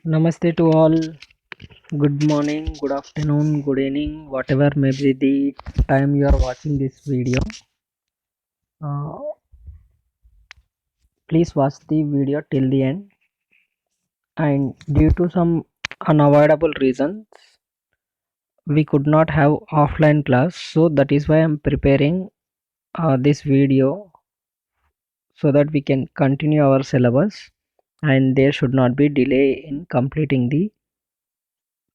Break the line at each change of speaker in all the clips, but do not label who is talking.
Namaste to all. Good morning, good afternoon, good evening, whatever may be the time you are watching this video. Uh, Please watch the video till the end. And due to some unavoidable reasons, we could not have offline class. So that is why I am preparing this video so that we can continue our syllabus and there should not be delay in completing the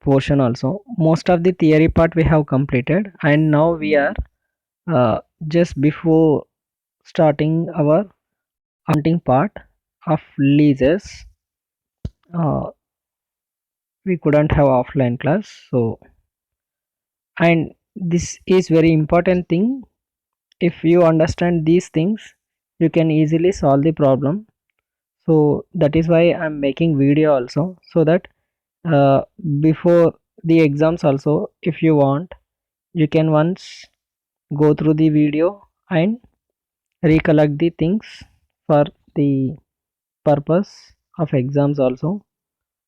portion also. Most of the theory part we have completed and now we are just before starting our accounting part of leases. We couldn't have offline class, so and this is very important thing. If you understand these things you can easily solve the problem, so that is why I'm making video also, so that uh, before the exams also, if you want, you can once go through the video and recollect the things for the purpose of exams also,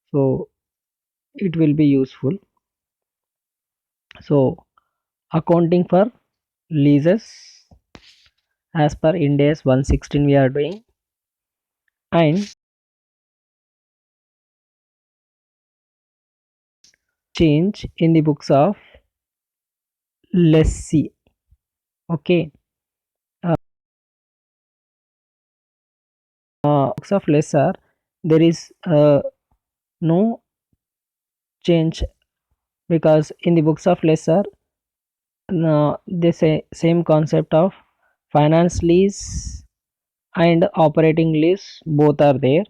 so it will be useful. So accounting for leases as per Ind AS 116 we are doing, and change in the books of lessee. Okay, books of lessor there is no change, because in the books of lessor they say same concept of finance lease and operating lease both are there.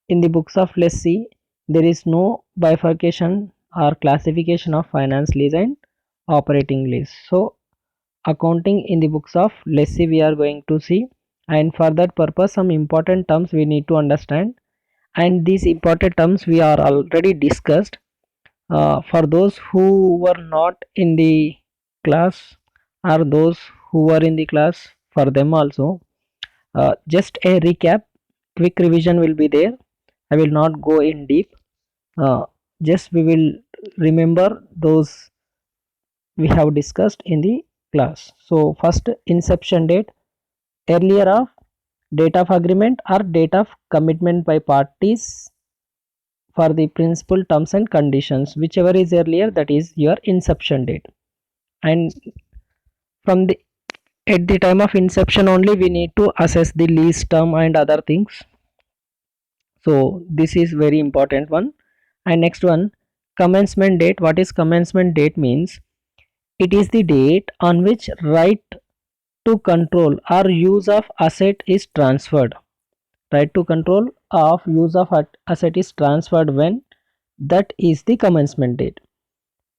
In the books of lessee there is no bifurcation or classification of finance lease and operating lease. So accounting in the books of lessee we are going to see, and for that purpose some important terms we need to understand, and these important terms we are already discussed. For those who were not in the class or those who were in the class, for them also just a recap, quick revision will be there. I will not go in deep. uh, just we will remember those we have discussed in the class. So first, inception date, earlier of date of agreement or date of commitment by parties for the principal terms and conditions, whichever is earlier, that is your inception date. And from the at the time of inception only we need to assess the lease term and other things. So this is very important one. And next one, commencement date. What is commencement date means? It is the date on which right to control or use of asset is transferred. Right to control of use of asset is transferred when, that is the commencement date.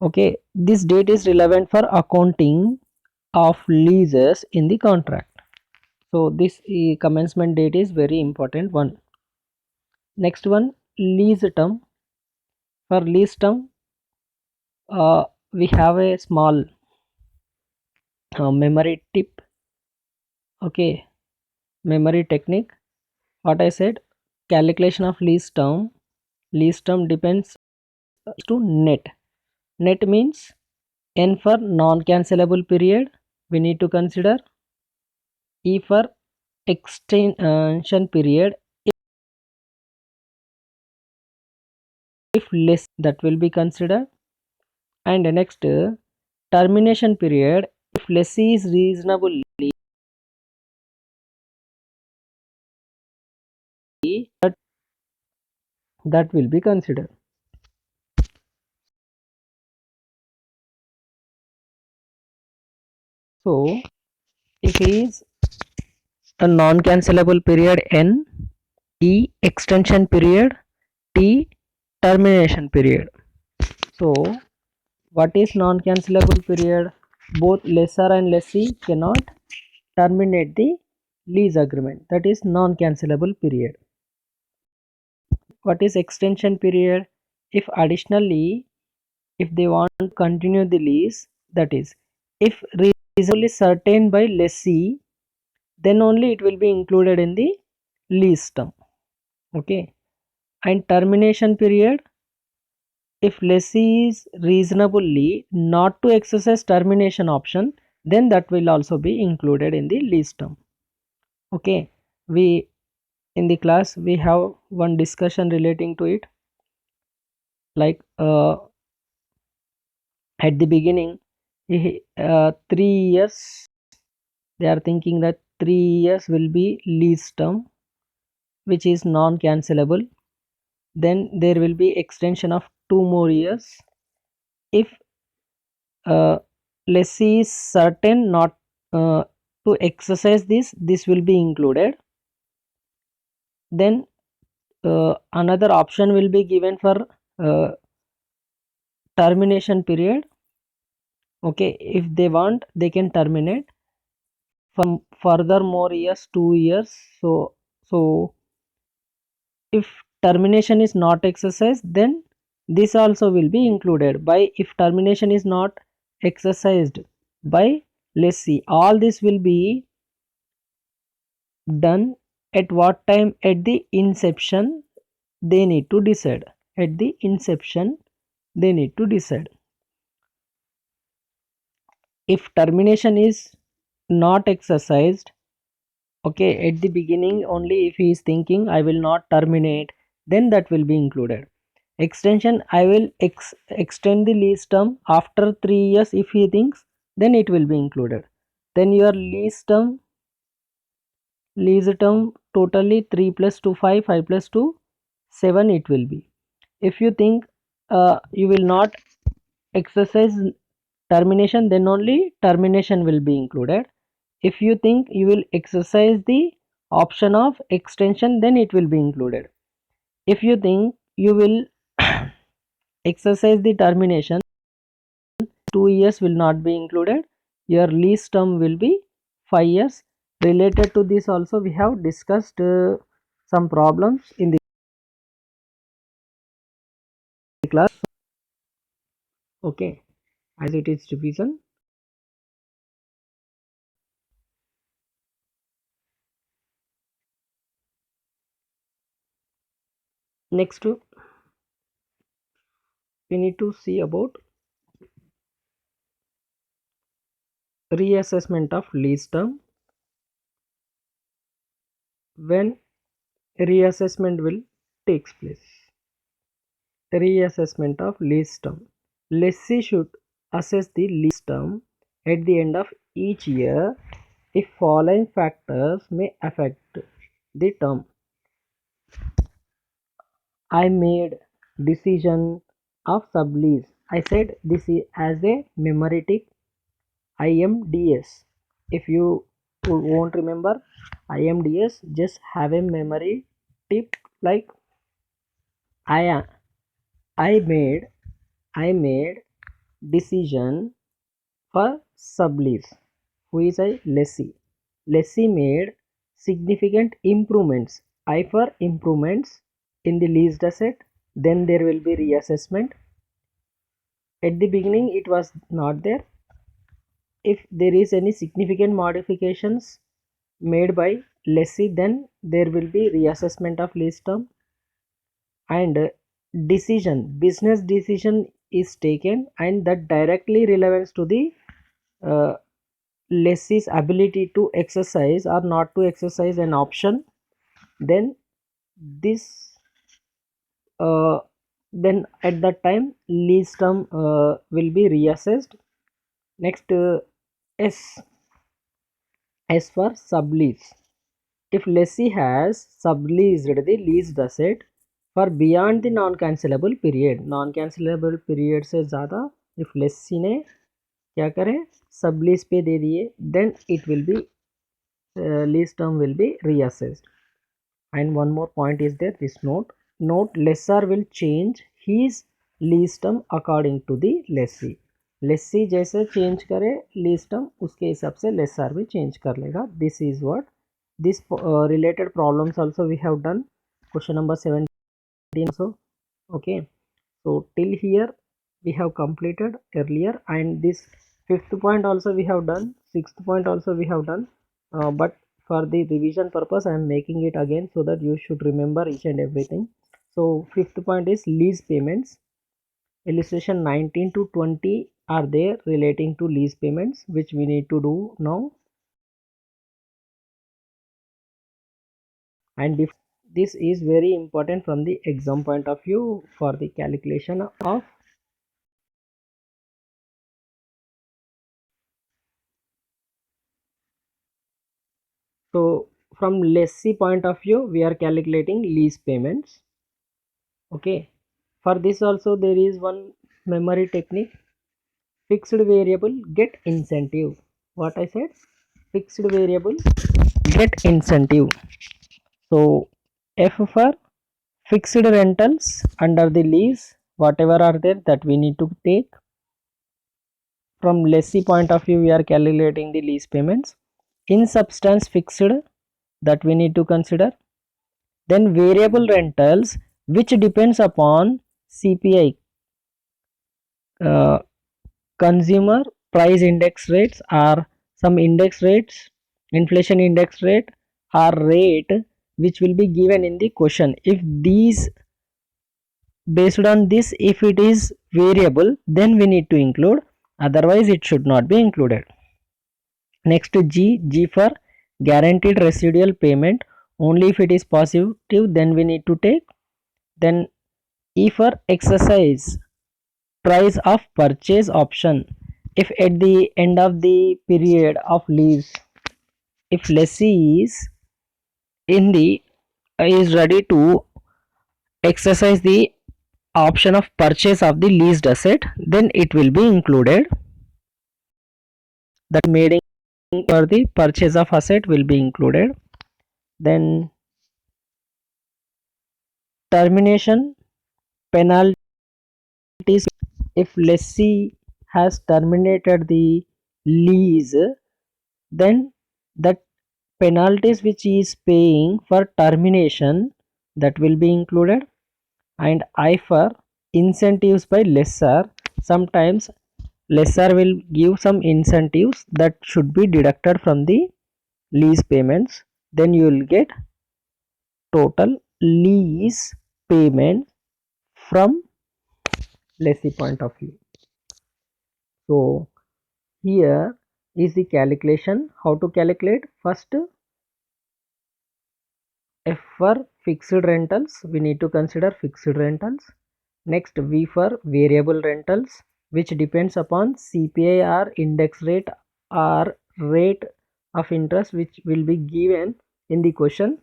Okay, this date is relevant for accounting of leases in the contract. So this commencement date is very important one. Next one, lease term. For lease term, we have a small memory tip. Okay, memory technique. What I said, calculation of lease term. Lease term depends to net. Net means N for non-cancelable period we need to consider, E for extension period, if less that will be considered, and next termination period, if lessee is reasonably, that will be considered. So if it is a non-cancelable period N, E extension period, T termination period. So what is non-cancelable period? Both lessor and lessee cannot terminate the lease agreement, that is non-cancelable period. What is extension period? If additionally, if they want to continue the lease, that is if reasonably certain by lessee, then only it will be included in the lease term. Okay, And termination period, if lessee is reasonably not to exercise termination option, then that will also be included in the lease term. Okay, we in the class we have one discussion relating to it, like at the beginning 3 years, they are thinking that 3 years will be lease term which is non-cancelable. Then there will be extension of 2 more years if lessee is certain not to exercise this will be included. Then another option will be given for uh, termination period. Okay, if they want they can terminate from further more years, 2 years. So if termination is not exercised, then this also will be included. By if termination is not exercised by lessee, all this will be done at what time? At the inception they need to decide. At the inception they need to decide. If termination is not exercised, okay, at the beginning only if he is thinking I will not terminate, then that will be included. Extension, I will extend the lease term after 3 years if he thinks, then it will be included. Then your lease term totally 3 plus 2 5, 5 plus 2 7 it will be. If you think you will not exercise termination, then only termination will be included. If you think you will exercise the option of extension, then it will be included. If you think you will exercise the termination, 2 years will not be included. Your lease term will be 5 years. Related to this also we have discussed some problems in the class. Okay, as it is revision. Next we need to see about reassessment of lease term. When reassessment will takes place? Reassessment of lease term. Lessee should assess the lease term at the end of each year if following factors may affect the term. I made decision of sublease. I said this is as a memory tip. IMDS. If you won't remember IMDS, just have a memory tip like I I made I made decision for sublease. Who is a lessee? Lessee made significant improvements. I for improvements in the leased asset. Then there will be reassessment. At the beginning it was not there. If there is any significant modifications made by lessee, then there will be reassessment of lease term. And business decision is taken, and that directly relevance to the uh, lessee's ability to exercise or not to exercise an option. Then this uh, then at that time lease term will be reassessed. Next s S for sublease. If lessee has subleased the leased asset for beyond the non-cancelable period, non-cancelable period से ज़्यादा if lessee ने क्या करे sublease पे दे दिए, then it will be lease term will be reassessed. And one more point is there, this note lessor will change his lease term according to the lessee. लेस्सी जैसे change करे lease term उसके हिसाब से laser भी change कर लेगा. This is what this related problems also we have done. Question number 17 also. Okay, so till here we have completed earlier, and this fifth point also we have done, sixth point also we have done, but for the revision purpose I am making it again so that you should remember each and everything. So fifth point is lease payments. Illustration 19 to 20 are there relating to lease payments, which we need to do now. And this is very important from the exam point of view for the calculation of. So from lessee point of view, we are calculating lease payments. Okay, for this also there is one memory technique. Fixed variable get incentive. What I said, fixed variable get incentive. So F for fixed rentals under the lease, whatever are there that we need to take. From lessee point of view, we are calculating the lease payments. In substance fixed, that we need to consider. Then variable rentals, which depends upon CPI, consumer price index rates, or some index rates, inflation index rate, or rate which will be given in the question. If these, based on this, if it is variable, then we need to include, otherwise it should not be included. Next, G for guaranteed residual payment. Only if it is positive, then we need to take. Then E for exercise price of purchase option. If at the end of the period of lease, if lessee is ready to exercise the option of purchase of the leased asset, then it will be included. That made for the purchase of asset will be included. Then termination penalties. If lessee has terminated the lease, then that penalties which he is paying for termination, that will be included. And I for incentives by lessor. Sometimes lessor will give some incentives that should be deducted from the lease payments. Then you will get total lease payment from lessee point of view. So here is the calculation. How to calculate? First, F for fixed rentals, we need to consider fixed rentals. Next, V for variable rentals, which depends upon CPI or index rate or rate of interest which will be given in the question.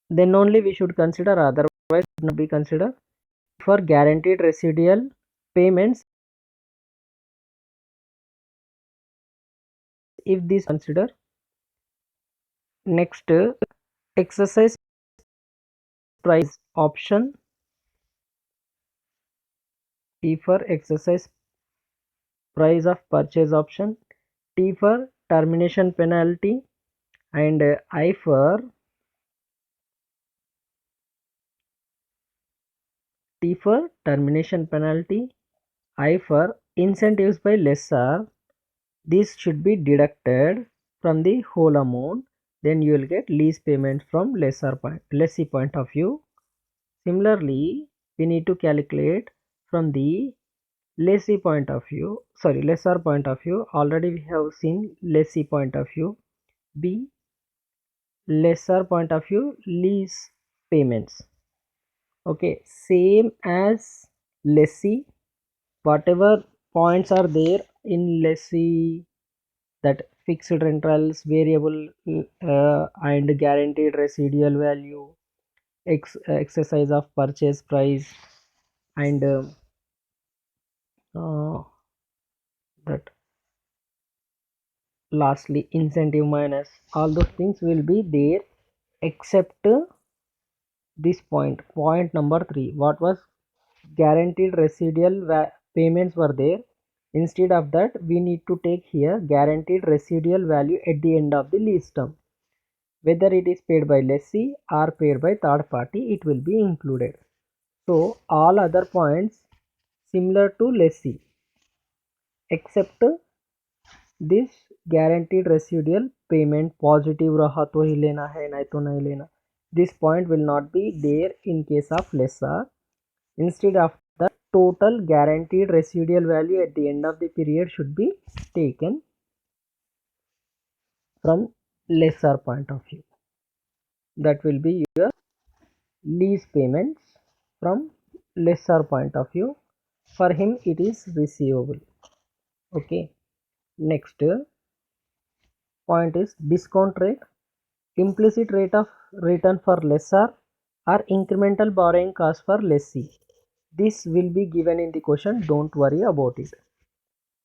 Then only we should consider, otherwise not be considered. For guaranteed residual payments, if this consider. Next, exercise price option, T for exercise price of purchase option, T for termination penalty, and I for T for termination penalty, I for incentives by lessor. This should be deducted from the whole amount. Then you will get lease payment from lessee point of view. Similarly, we need to calculate from the lessor point of view. Already we have seen lessee point of view. B, lessor point of view, lease payments. Okay, same as lessee, whatever points are there in lessee, that fixed rentals, variable and guaranteed residual value, exercise of purchase price, and that lastly incentive minus, all those things will be there except this point number 3. What was guaranteed residual payments were there. Instead of that, we need to take here guaranteed residual value at the end of the lease term. Whether it is paid by lessee or paid by third party, it will be included. So all other points similar to lessee except this guaranteed residual payment, positive रहा तो ही लेना है, नहीं तो नहीं लेना. this point will not be there in case of lessor. Instead of the total guaranteed residual value at the end of the period should be taken from lessor point of view. That will be your lease payments from lessor point of view. For him it is receivable. Okay. Next point is discount rate. Implicit rate of return for lessor or incremental borrowing cost for lessee. This will be given in the question, don't worry about it.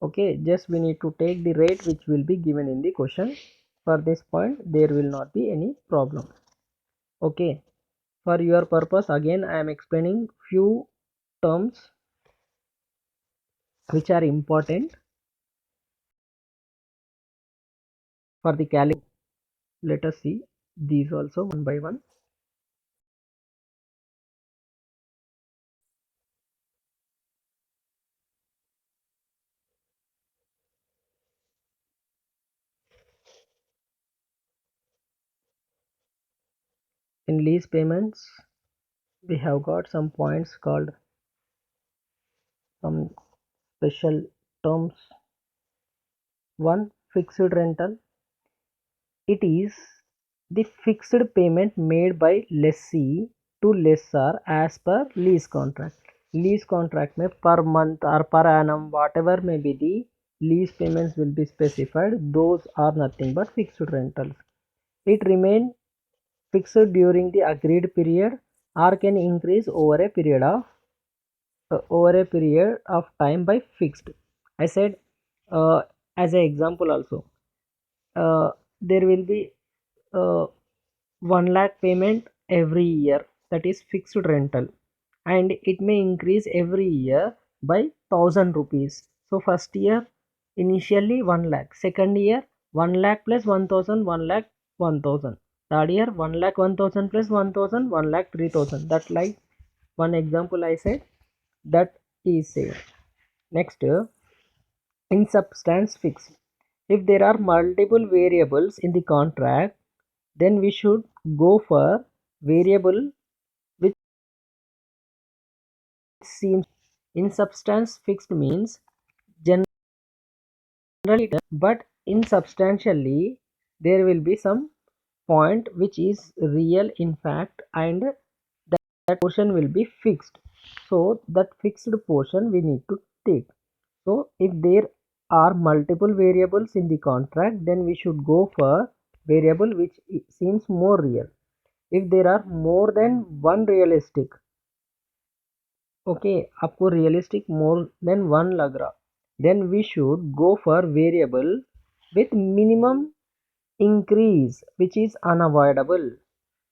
Okay, just we need to take the rate which will be given in the question. For this point there will not be any problem. Okay, for your purpose again I am explaining few terms which are important for the calculation. Let us see these also one by one. In lease payments we have got some points called some special terms. One, fixed rental. It is the fixed payment made by lessee to lessor as per lease contract. Lease contract में per month or per annum whatever may be the lease payments will be specified. Those are nothing but fixed rentals. It remain fixed during the agreed period or can increase over a period of time by fixed. I said as an example also, there will be uh, 1 lakh payment every year, that is fixed rental, and it may increase every year by 1000 rupees. So first year initially 1 lakh, second year 1 lakh plus 1000, 1 lakh 1000, third year 1 lakh 1000 plus 1000, 1 lakh 3000. That like one example I said, that is said. Next, in substance fixed. If there are multiple variables in the contract, then we should go for variable which seems in substance fixed means generally, but in substantially there will be some point which is real in fact, and that portion will be fixed. So that fixed portion we need to take. So if there are multiple variables in the contract, then we should go for variable which seems more real. If there are more than one realistic, okay, आपको realistic more than one लग रहा, then we should go for variable with minimum increase which is unavoidable.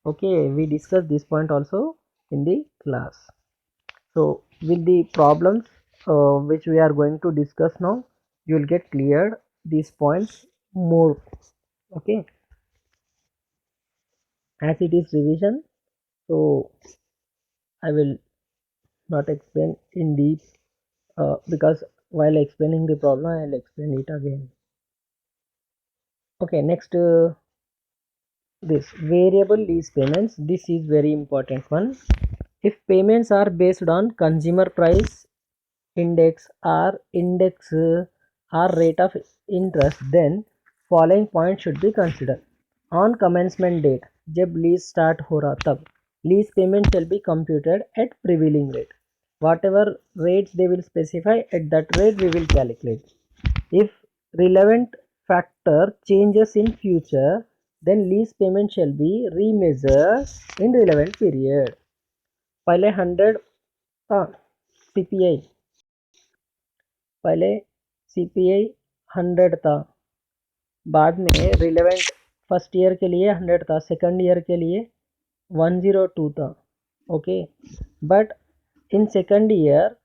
Okay, we discussed this point also in the class. So with the problems which we are going to discuss now, you will get cleared these points more. Okay, as it is revision, so I will not explain in deep because while explaining the problem I'll explain it again. Okay, next this variable lease payments, this is very important one. If payments are based on consumer price index or rate of interest, then following points should be considered. On commencement date, जब lease start हो रहा तब lease payment shall be computed at prevailing rate. Whatever rates they will specify, at that rate we will calculate. If relevant factor changes in future, then lease payment shall be remeasured in relevant period. पहले 100 था CPI, पहले CPI 100 था, बाद में relevant first year के लिए 100 था, second year के लिए 102 था. Okay, but in second year,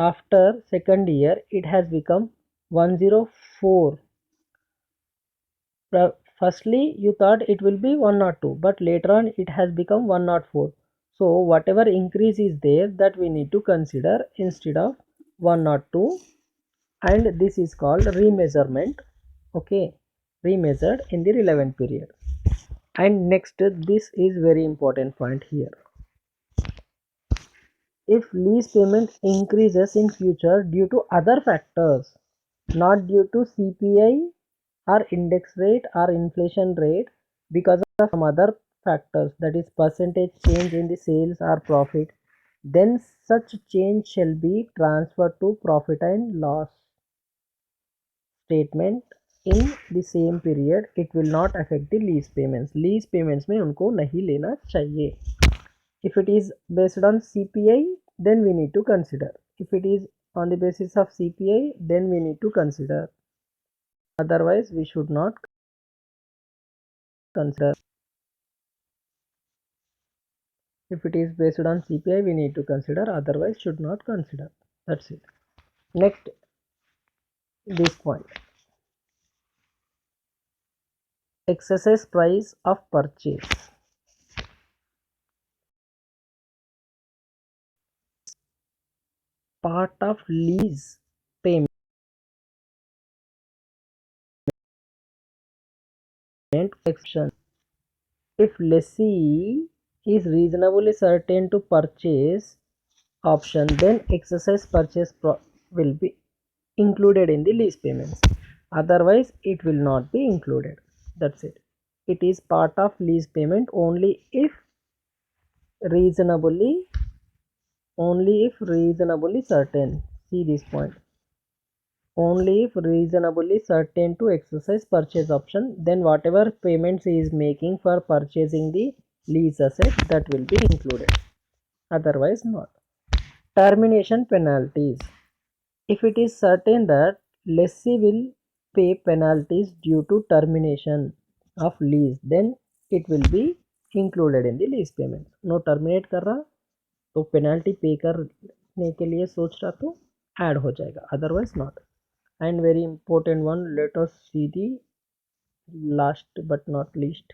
after second year it has become 104. Firstly you thought it will be 102, but later on it has become 104. So whatever increase is there, that we need to consider instead of 102, and this is called remeasurement. Okay, remeasured in the relevant period. And next, this is very important point here. If lease payment increases in future due to other factors, not due to CPI or index rate or inflation rate, because of some other factors, that is percentage change in the sales or profit, then such change shall be transferred to profit and loss statement in the same period. It will not affect the lease payments. Lease payments में उनको नहीं लेना चाहिए. If it is based on CPI, then we need to consider. If it is on the basis of CPI, then we need to consider. Otherwise, we should not consider. If it is based on CPI, we need to consider. Otherwise, should not consider. That's it. Next, this point. Exercise price of purchase. Part of lease payment action. If lessee is reasonably certain to purchase option, then exercise purchase will be included in the lease payments. Otherwise, it will not be included. That's it. It is part of lease payment only if reasonably certain. See this point. Only if reasonably certain to exercise purchase option, then whatever payments he is making for purchasing the lease asset, that will be included. Otherwise not. Termination penalties. If it is certain that lessee will pay penalties due to termination of lease, then it will be included in the lease payment. No terminate कर रहा तो penalty पे करने के लिए सोच रहा तो ऐड हो जाएगा, otherwise not. And very important one, let us see the last but not least,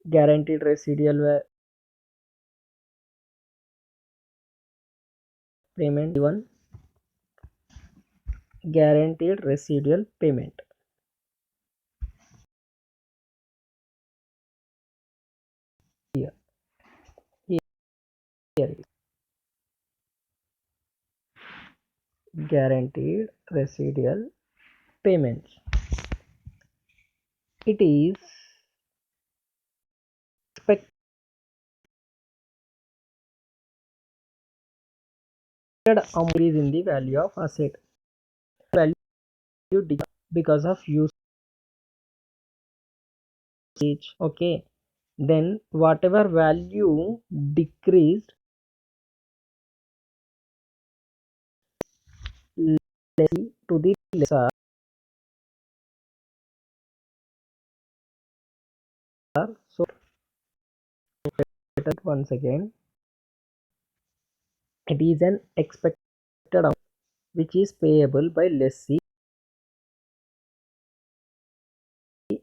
guaranteed residual payment. One, guaranteed residual payment. Here, here is guaranteed residual payments. It is expected increase in the value of asset. Value because of usage. Okay, then whatever value decreased to the lessor. So once again, it is an expected amount which is payable by lessee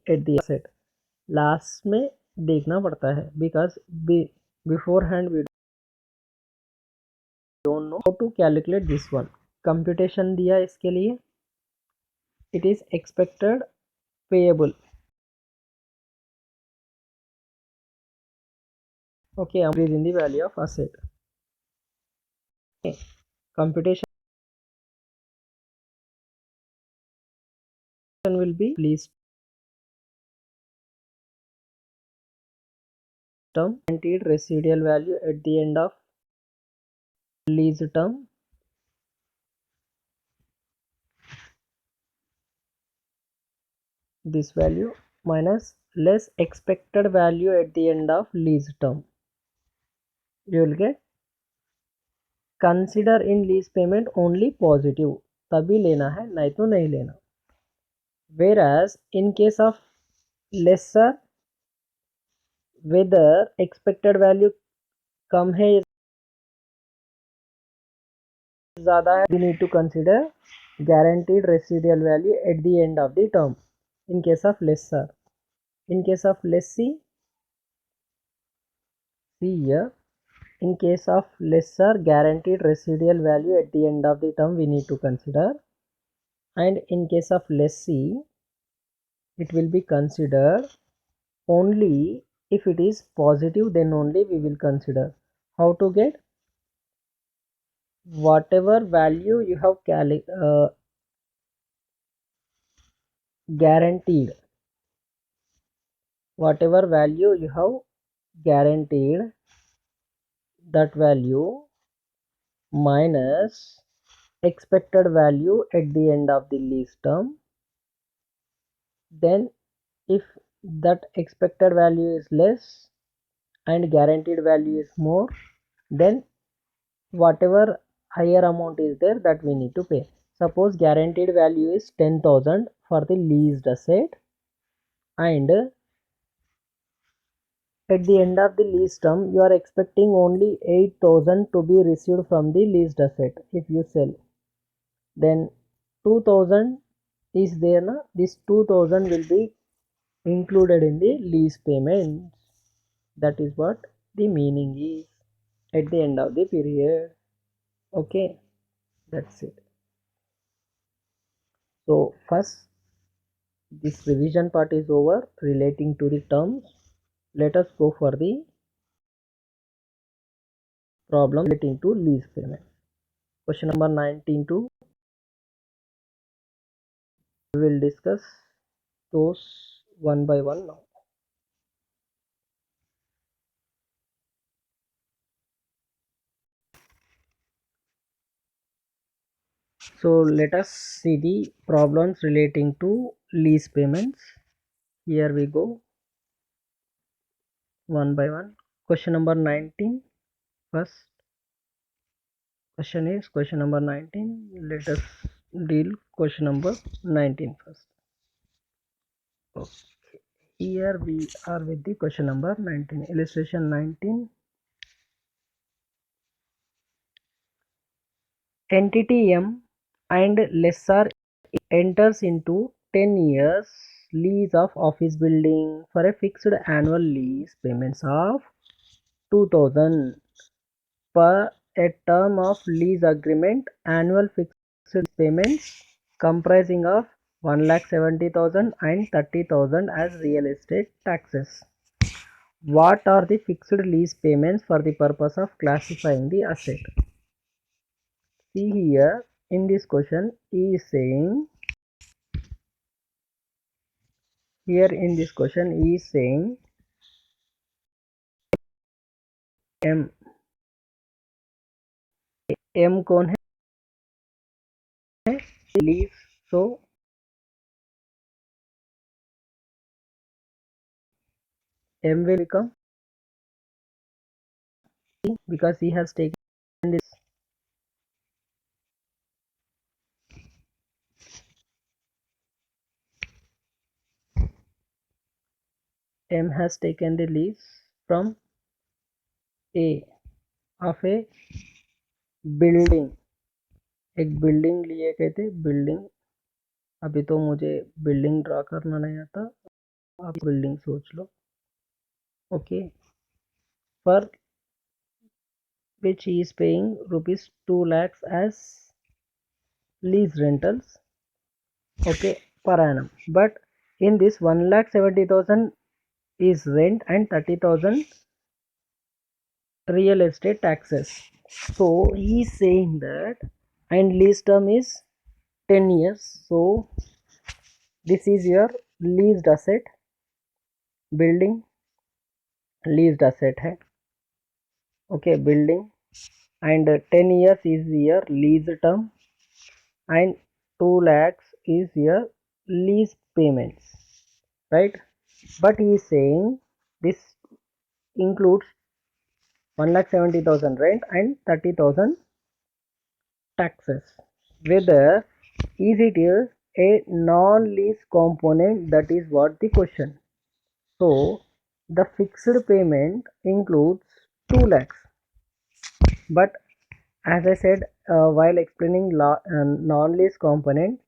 at the asset. Last में देखना पड़ता है because beforehand we don't know how to calculate this one. Computation दिया इसके लिए. It is expected payable. Okay, increase in the value of asset. Okay. Computation will be lease term, guaranteed residual value at the end of lease term. This value minus less expected value at the end of lease term. You will get. Consider in lease payment only positive. तभी लेना है, नहीं तो नहीं लेना. Whereas in case of lesser, whether expected value कम है ज़्यादा है, we need to consider guaranteed residual value at the end of the term. In case of lesser, in case of lessee, see here, in case of lesser, guaranteed residual value at the end of the term we need to consider, and in case of lessee it will be considered only if it is positive, then only we will consider. How to get? Whatever value you have guaranteed, whatever value you have guaranteed, that value minus expected value at the end of the lease term. Then if that expected value is less and guaranteed value is more, then whatever higher amount is there, that we need to pay. Suppose guaranteed value is 10,000 for the leased asset, and at the end of the lease term you are expecting only 8,000 to be received from the leased asset. If you sell, then 2,000 is there na, this 2,000 will be included in the lease payments. That is what the meaning is at the end of the period. Okay, that's it. So first, this revision part is over relating to the terms. Let us go for the problem relating to lease payment. Question number 19 to we will discuss those one by one now. So let us see the problems relating to lease payments. Here we go one by one. Question number 19. First question is question number 19. Let us deal question number 19 first. Okay. Here we are with the question number 19. Illustration 19. Entity M and lessor enters into 10 years lease of office building for a fixed annual lease payments of 2000 per a term of lease agreement. Annual fixed payments comprising of 1,70,000 and 30,000 as real estate taxes. What are the fixed lease payments for the purpose of classifying the asset? See here in this question, he is saying, here in this question he is saying M M कौन है? Lease. So M will become because he has taken this. M has taken the lease from A of a building. एक building लिए कहते building. अभी तो मुझे building draw करना नहीं आता, आप बिल्डिंग सोच लो. Okay, for which he is paying rupees 2 lakhs as lease rentals, okay, per annum. But in this 1,70,000 is rent and 30,000 real estate taxes. So he is saying that, and lease term is 10 years. So this is your leased asset, building leased asset है. Okay, building, and 10 years is your lease term, and 2 lakhs is your lease payments, right? But he is saying this includes 1,70,000 rent and 30,000 taxes. Whether is it is a non-lease component, that is what the question. So the fixed payment includes 2 lakhs. But as I said while explaining non-lease component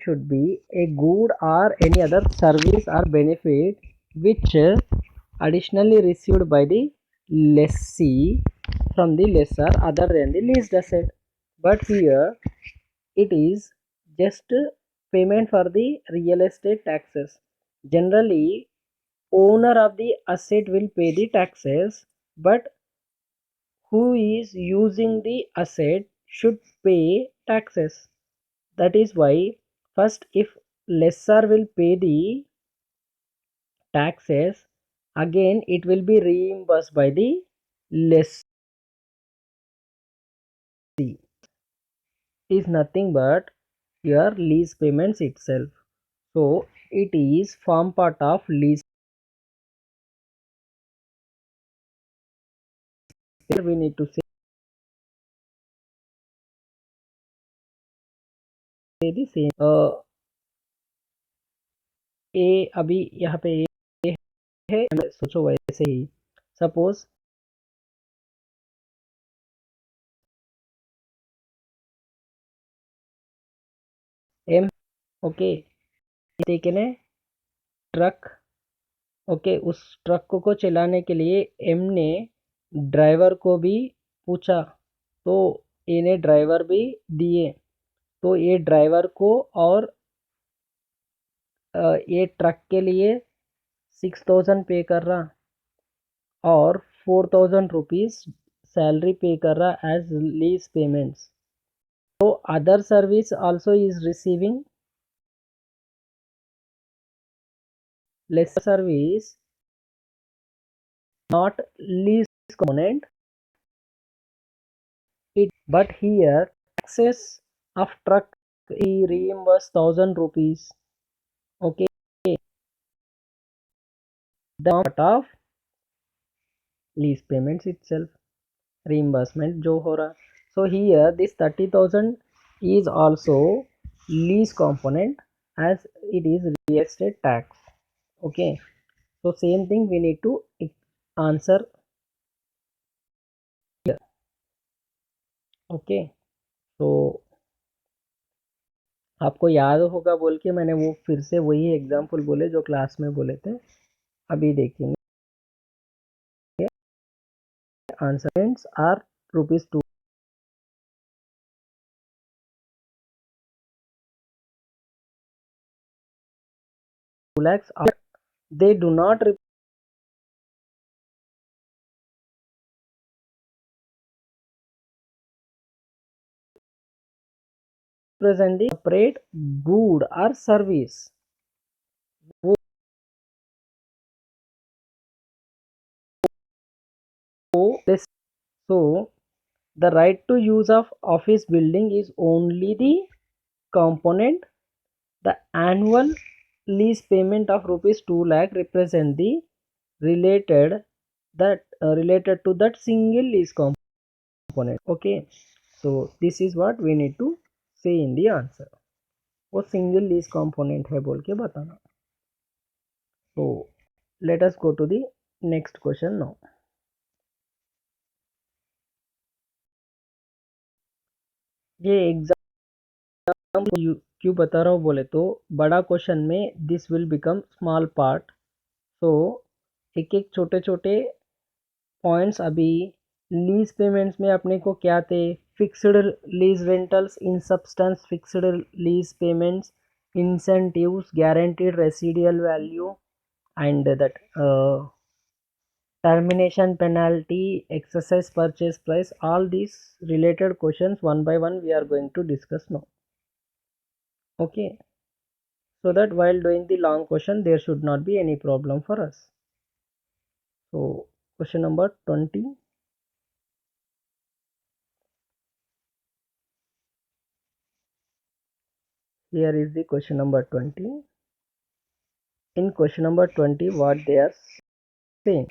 should be a good or any other service or benefit which additionally received by the lessee from the lessor other than the leased asset. But here it is just payment for the real estate taxes. Generally owner of the asset will pay the taxes, but who is using the asset should pay taxes. That is why first if lessor will pay the taxes, again it will be reimbursed by the lessee. Is nothing but your lease payments itself. So it is form part of lease. We need to say the same. ए अभी यहाँ पे ए है, सोचो वैसे ही suppose M, okay, taken है truck, okay, उस truck को चलाने के लिए एम ने ड्राइवर को भी पूछा, तो ए ने ड्राइवर भी दिए, तो ये ड्राइवर को और ये ट्रक के लिए 6000 पे कर रहा और 4000 रुपीज सैलरी पे कर रहा एज लीज पेमेंट्स. तो other service also is receiving less service, not lease component. It but here taxes of truck he reimburse 1000 rupees. Okay, the part of lease payments itself reimbursement जो हो रहा. So here this 30,000 is also lease component as it is real estate tax. Okay, so same thing we need to answer here. Okay, so आपको याद होगा बोल के मैंने वो फिर से वही एग्जाम्पल बोले जो क्लास में बोले थे. अभी देखेंगे answer are rupees 2 lakhs. They do not represent the separate good or service. So the right to use of office building is only the component. The annual lease payment of rupees 2 lakh represent the related related to that single lease component. Okay, so this is what we need to say in the answer. वो single lease component है बोल के बताना. So let us go to the next question now. ये exam क्यों बता रहा हूँ बोले तो बड़ा क्वेश्चन में this will become small part. So एक एक छोटे छोटे पॉइंट्स. अभी लीज पेमेंट्स में अपने को क्या थे, fixed lease rentals, in substance fixed lease payments, incentives, guaranteed residual value and that termination penalty, exercise purchase price. All these related questions one by one we are going to discuss now. Okay, so that while doing the long question there should not be any problem for us. So question number 20. Here is the question number 20. In question number 20 what they are saying,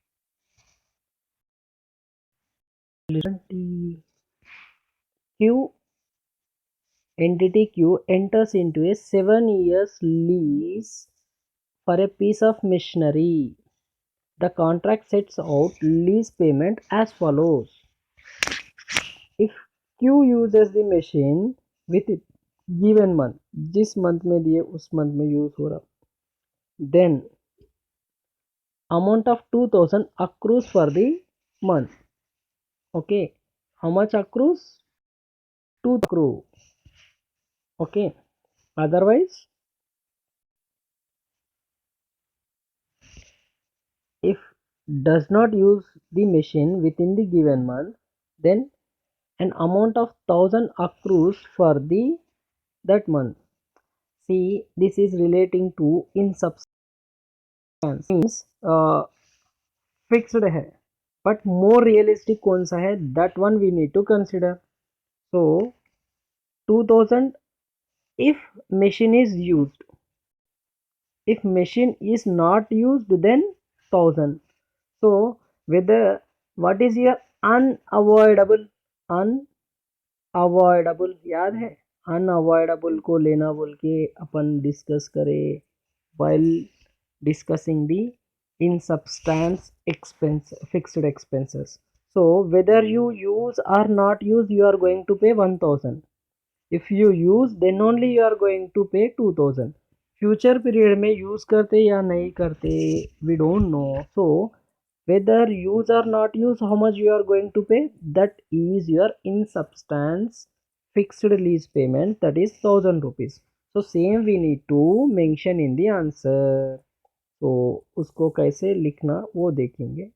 Q entity Q enters into a 7 years lease for a piece of machinery. The contract sets out lease payment as follows. If Q uses the machine with given month, जिस month में दिए उस month में use हो रहा, then amount of 2000 accrues for the month. Okay, how much accrues? 2 accrue. Okay, otherwise does not use the machine within the given month, then an amount of 1000 accrues for the that month. See, this is relating to in substance means fixed है, but more realistic कौन सा है, that one we need to consider. So 2000 if machine is used, if machine is not used then 1000. So whether what is your unavoidable, unavoidable याद है, unavoidable को लेना बोल के अपन डिस्कस करें while discussing the in substance expense fixed expenses. So whether you use or not use, you are going to pay 1000. if you use then only you are going to pay 2000. Future period में use करते या नहीं करते, we don't know. So whether use or not use, how much you are going to pay, that is your in substance fixed lease payment, that is 1000 rupees. So same we need to mention in the answer. तो उसको कैसे लिखना वो देखेंगे.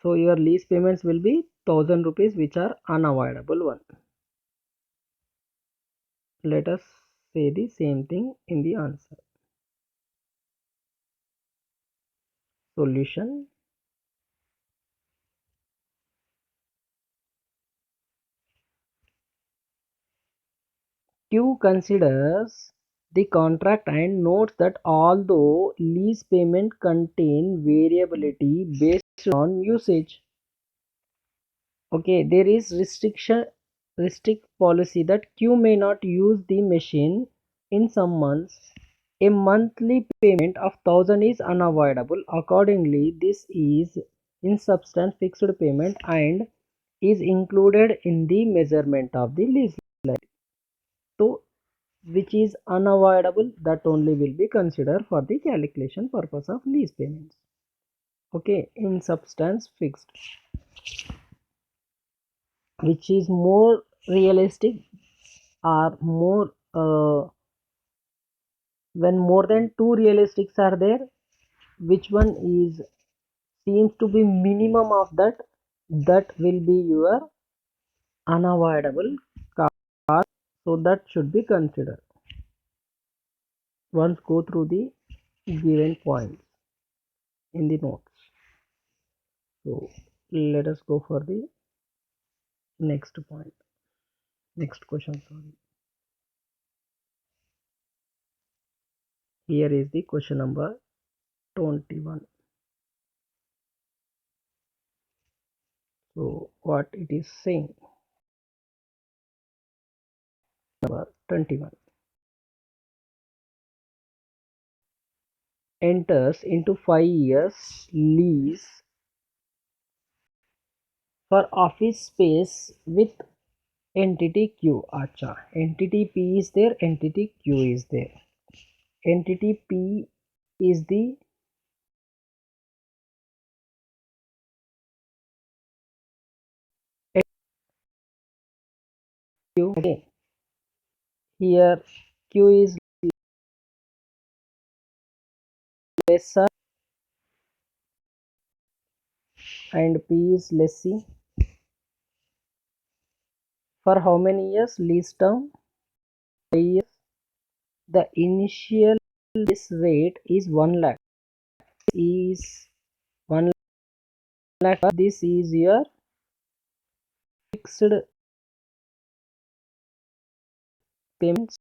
So your lease payments will be 1000 rupees, which are unavoidable one. Let us say the same thing in the answer. Solution. Q considers the contract and notes that although lease payment contain variability based on usage, okay, there is restrict policy that Q may not use the machine in some months. A monthly payment of 1000 is unavoidable. Accordingly, this is in substance fixed payment and is included in the measurement of the lease liability. So which is unavoidable, that only will be considered for the calculation purpose of lease payments. Okay, in substance fixed, which is more realistic or more when more than two realistics are there, which one is seems to be minimum of that, that will be your unavoidable cost. So that should be considered. Once go through the given points in the notes. So let us go for the next point, next question, sorry. Here is the question number 21. So what it is saying, number 21, enters into 5 years lease for office space with entity Q. Acha, entity P is there, entity Q is there. Entity P is the Q. Okay. Here Q is lesser and P is lessee. For how many years? Lease term 5 years. The initial lease rate is 1 lakh. Is 1 lakh. This is your fixed payments,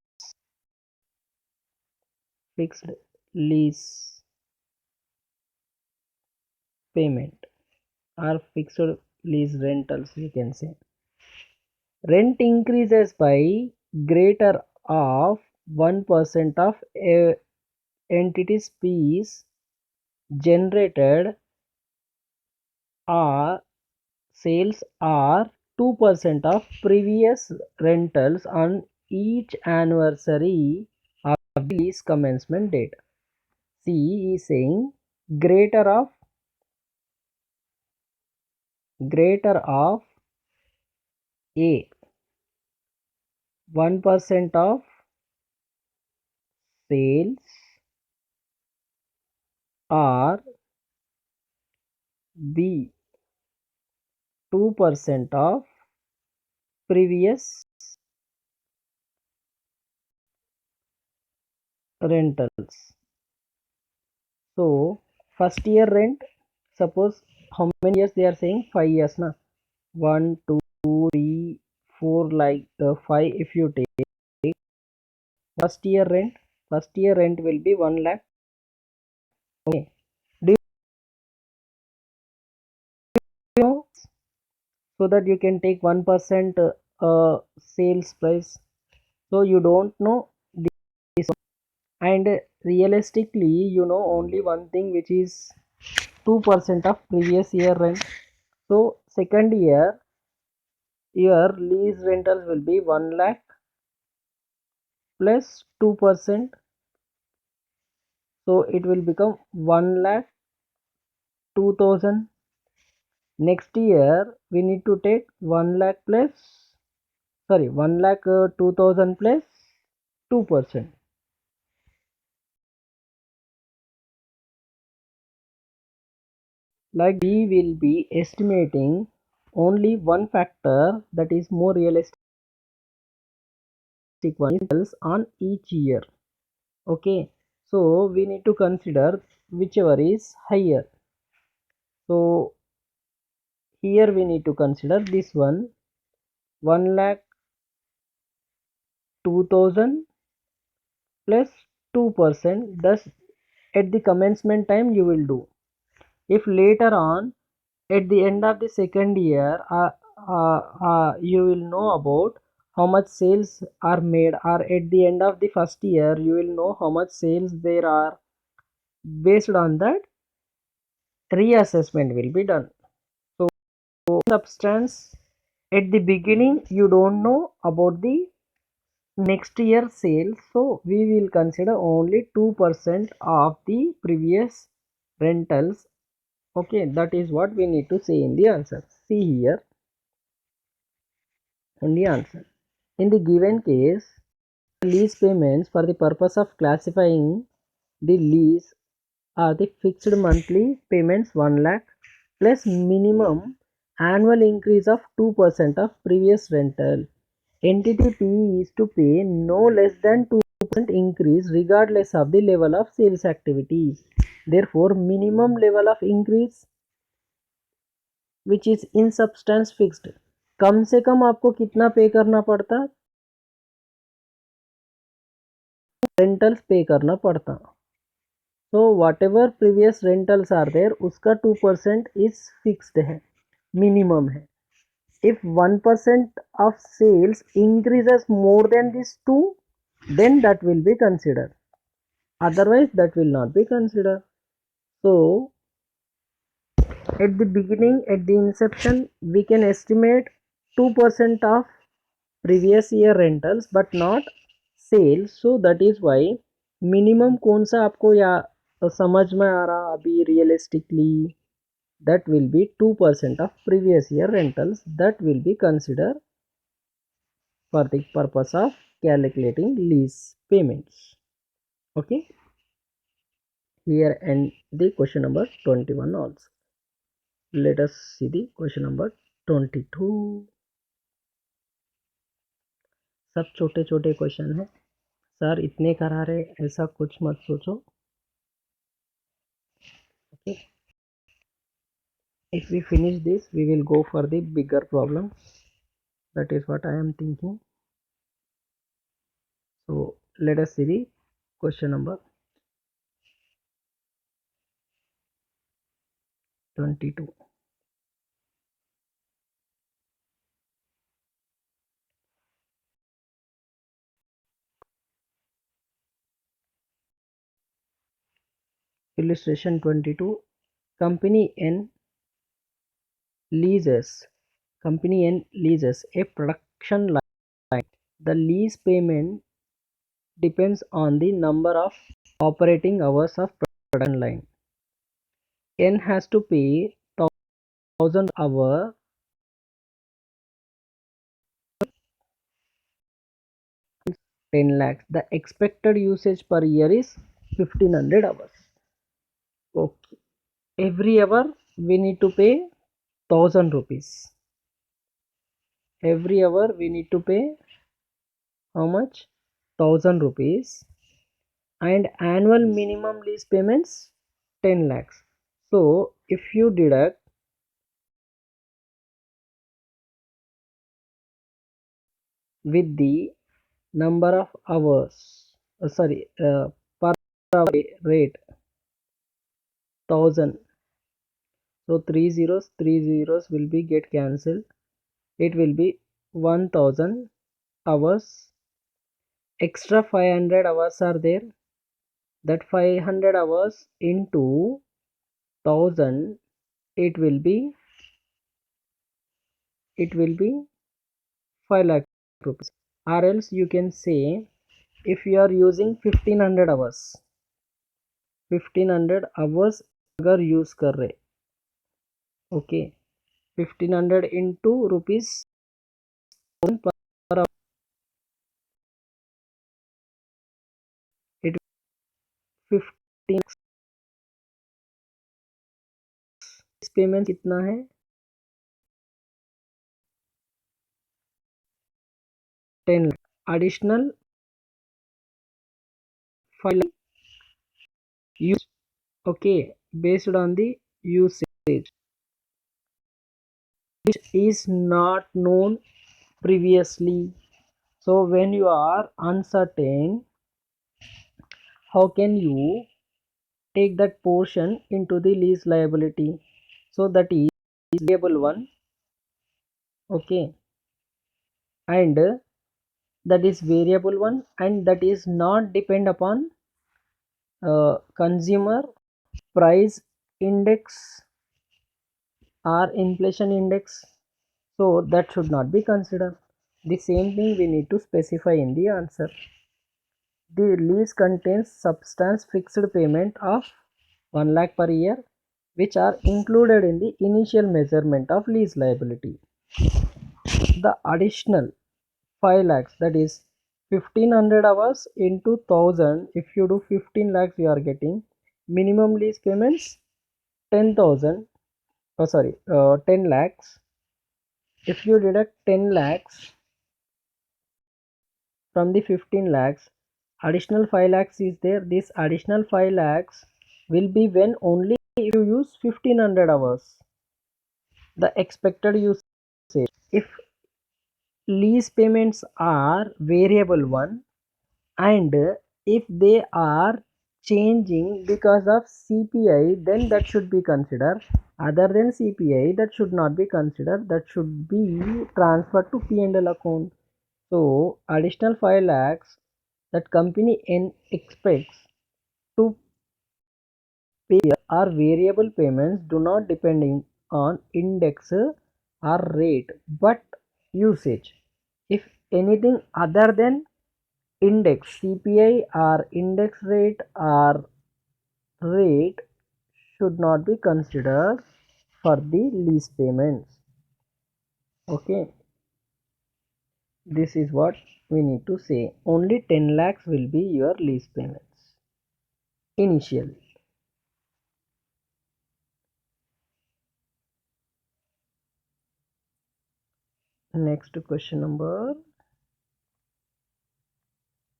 fixed lease payment or fixed lease rentals, you can say. Rent increases by greater of 1% of a entity's fees generated or sales are 2% of previous rentals on each anniversary of the lease commencement date. C is saying greater of A, 1% of sales, or B, 2% of previous rentals. So first year rent, suppose how many years they are saying? 5 years na. 1, 2, 3, 4, like 5 if you take first year rent. First year rent will be 1 lakh. Okay. Do you know, so that you can take 1% sales price? So you don't know this, and realistically you know only one thing, which is 2% of previous year rent. So second year your lease rentals will be 1 lakh plus 2%, so it will become 1 lakh 2000. Next year we need to take 1 lakh plus, sorry, 1 lakh 2000 plus 2%. Like we will be estimating only one factor, that is more realistic one, is on each year. Okay, so we need to consider whichever is higher. So here we need to consider this one, 1 lakh 2000 plus 2%. Thus at the commencement time you will do. If later on at the end of the second year you will know about how much sales are made, or at the end of the first year you will know how much sales there are, based on that reassessment will be done. So substance, at the beginning you don't know about the next year sales, so we will consider only 2% of the previous rentals. Okay, that is what we need to say in the answer. See here in the answer. In the given case, lease payments for the purpose of classifying the lease are the fixed monthly payments 1 lakh plus minimum annual increase of 2% of previous rental. Entity P is to pay no less than 2% increase regardless of the level of sales activity. Therefore, minimum level of increase which is in substance fixed, कम से कम आपको कितना पे करना पड़ता? Rentals पे करना पड़ता. So whatever previous rentals are there, उसका 2% is fixed है, minimum है. If 1% of sales increases more than this 2, then that will be considered. Otherwise that will not be considered. So at the beginning, at the inception, we can estimate 2% of previous year rentals but not sales. So that is why minimum कौन सा आपको या समझ में आ रहा अभी realistically, that will be 2% of previous year rentals that will be considered for the purpose of calculating lease payments. Okay, here end the question number 21 also. Let us see the question number 22. सब छोटे छोटे question है sir, इतने करा रहे ऐसा कुछ मत सोचो. Okay, if we finish this we will go for the bigger problem. That is what I am thinking. So let us see the question number 22. Illustration 22. Company N leases a production line. The lease payment depends on the number of operating hours of production line. N has to pay 1000 hour 10 lakhs. The expected usage per year is 1500 hours. Okay. Every hour we need to pay 1000 rupees. Every hour we need to pay how much? 1000 rupees. And annual minimum lease payments 10 lakhs. So if you deduct with the number of hours, per hour rate 1000, so three zeros will be get cancelled. It will be 1000 hours. Extra 500 hours are there. That 500 hours into 1000, it will be 5 lakh rupees. Or else you can say, if you are using 1500 hours, 1500 hours अगर use कर रहे, okay, 1500 into rupees per hour, it 15 payment कितना है? 10 additional 5 lakh use, okay, based on the usage which is not known previously. So when you are uncertain, how can you take that portion into the lease liability? So that is variable one, okay, and that is variable one, and that is not depend upon consumer price index or inflation index, so that should not be considered. The same thing we need to specify in the answer. The lease contains substance fixed payment of 1 lakh per year, which are included in the initial measurement of lease liability. The additional 5 lakhs, that is 1500 hours into 1000, if you do 15 lakhs you are getting minimum lease payments 10,000, 10 lakhs. If you deduct 10 lakhs from the 15 lakhs, additional 5 lakhs is there. This additional 5 lakhs will be when only if you use 1500 hours, the expected usage. If lease payments are variable one, and if they are changing because of CPI, then that should be considered. Other than CPI, that should not be considered. That should be transferred to P&L account. So additional 5 lakhs that company N expects to pay are variable payments, do not depending on index or rate but usage. If anything other than index, CPI or index rate or rate should not be considered for the lease payments. Okay, this is what we need to say. Only 10 lakhs will be your lease payments initially. Next question number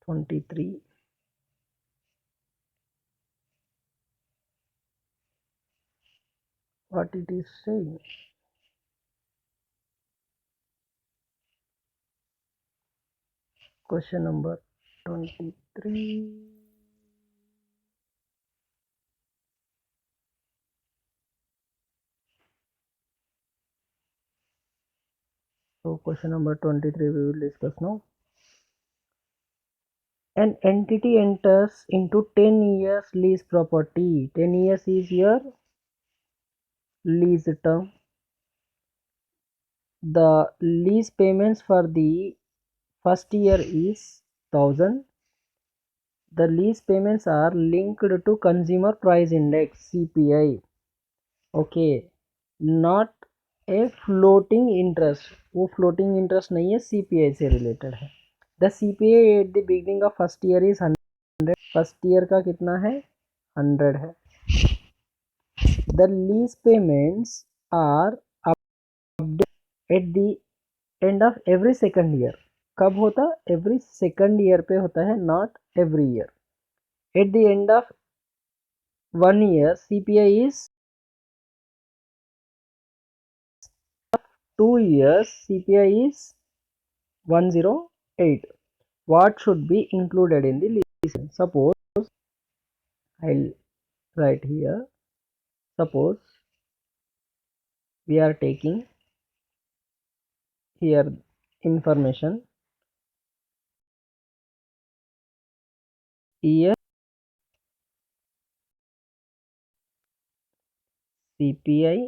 23. What it is saying? Question number 23. So question number 23 we will discuss now. An entity enters into 10 years lease property. 10 years is your lease term. The lease payments for the first year is 1000. The lease payments are linked to consumer price index CPI. Okay, not a floating interest. वो floating interest नहीं है, CPI से related है. The CPI at the beginning of first year is 100. First year का कितना है? 100 है. The lease payments are update at the end of every second year. कब होता? एवरी सेकंड ईयर पे होता है, not every year. At the end of 1 year CPI is 2 years CPI is 108. What should be included in the lease? Suppose I'll write here. Suppose we are taking here information year CPI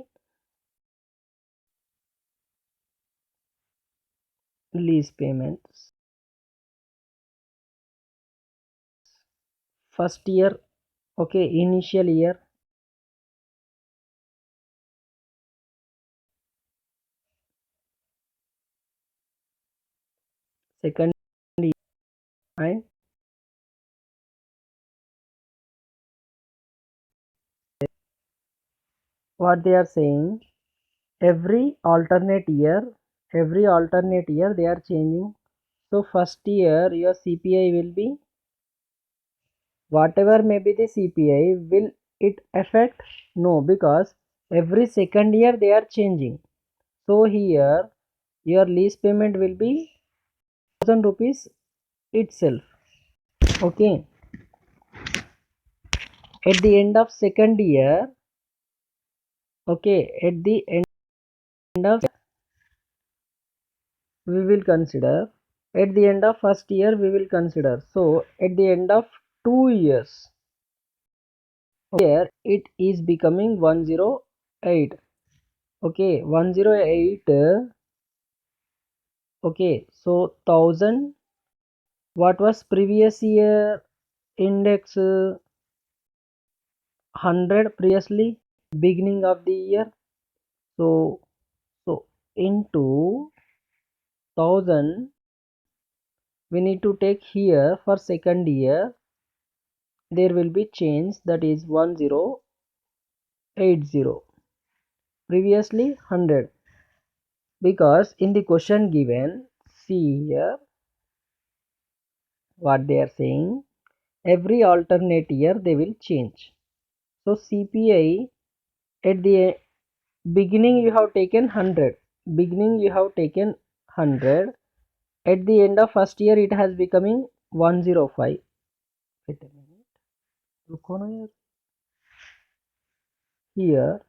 lease payments. First year, okay, initial year. Second year, and what they are saying, every alternate year they are changing. So first year your CPI will be whatever may be the CPI. Will it affect? No, because every second year they are changing. So here your lease payment will be 1000 rupees itself. Okay, at the end of second year, okay, at the end of we will consider, at the end of first year we will consider. So at the end of 2 years, here it is becoming 108. Okay, 108. Okay, so 1000. What was previous year index? 100 previously, beginning of the year. So into 1000 we need to take here for second year. There will be change, that is 1080. Previously 100, because in the question given, see here what they are saying, every alternate year they will change. So CPI at the beginning you have taken 100, at the end of first year it has becoming 105. Wait a minute, रुको ना यार. Here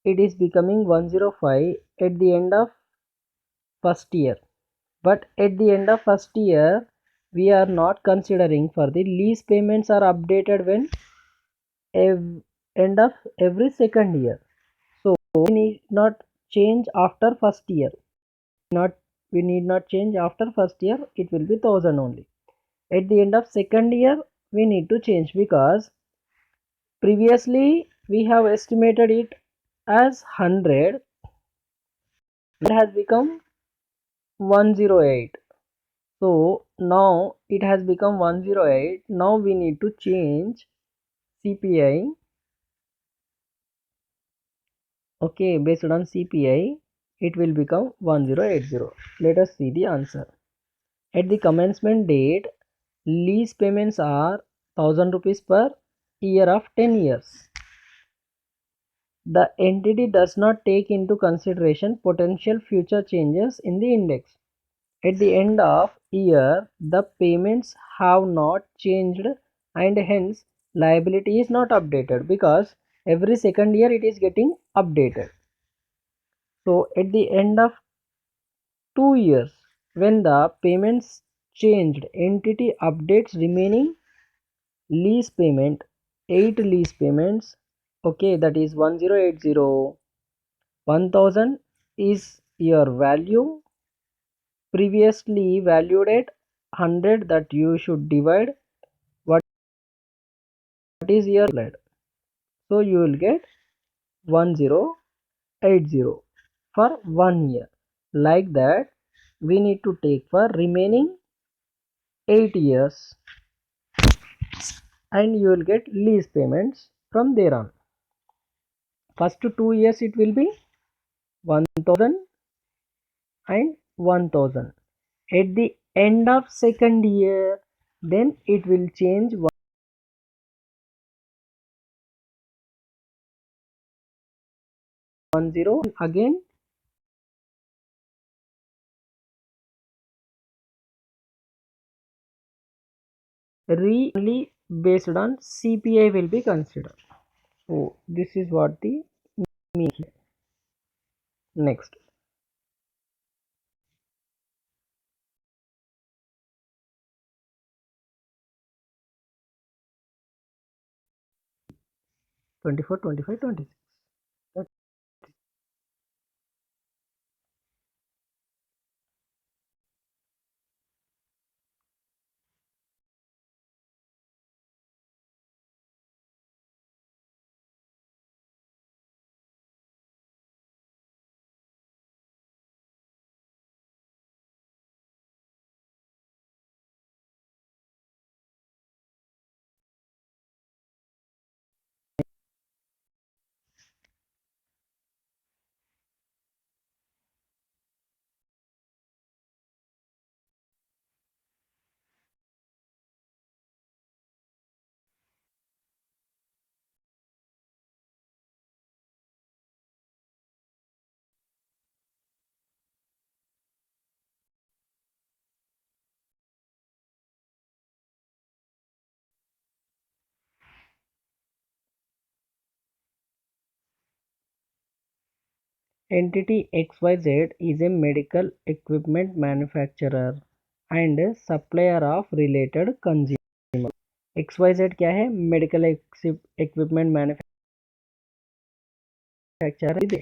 it is becoming 105 at the end of first year, but at the end of first year we are not considering. For the lease payments are updated when end of every second year. So we need not change after first year. Not we need not change after first year. It will be 1000 only. At the end of second year we need to change, because previously we have estimated it as 100. It has become 108. So now it has become 108. Now we need to change CPI. Okay, based on CPI, it will become 1080. Let us see the answer. At the commencement date, lease payments are 1000 rupees per year of 10 years. The entity does not take into consideration potential future changes in the index. At the end of year, the payments have not changed and hence liability is not updated, because every second year it is getting updated. So at the end of 2 years, when the payments changed, entity updates remaining lease payment, 8 lease payments. Okay, that is 1080. 1000 is your value, previously valued at 100, that you should divide what is your blood. So you will get 1080 for 1 year. Like that we need to take for remaining 8 years, and you will get lease payments from there on. First 2 years it will be 1000 and 1000. At the end of second year, then it will change 10 again. Only based on CPI will be considered. So this is what the mean here. Next, 24, 25, 26. 'Entity XYZ is a medical equipment manufacturer and supplier of related consumables. XYZ क्या है? Medical equipment manufacturer है.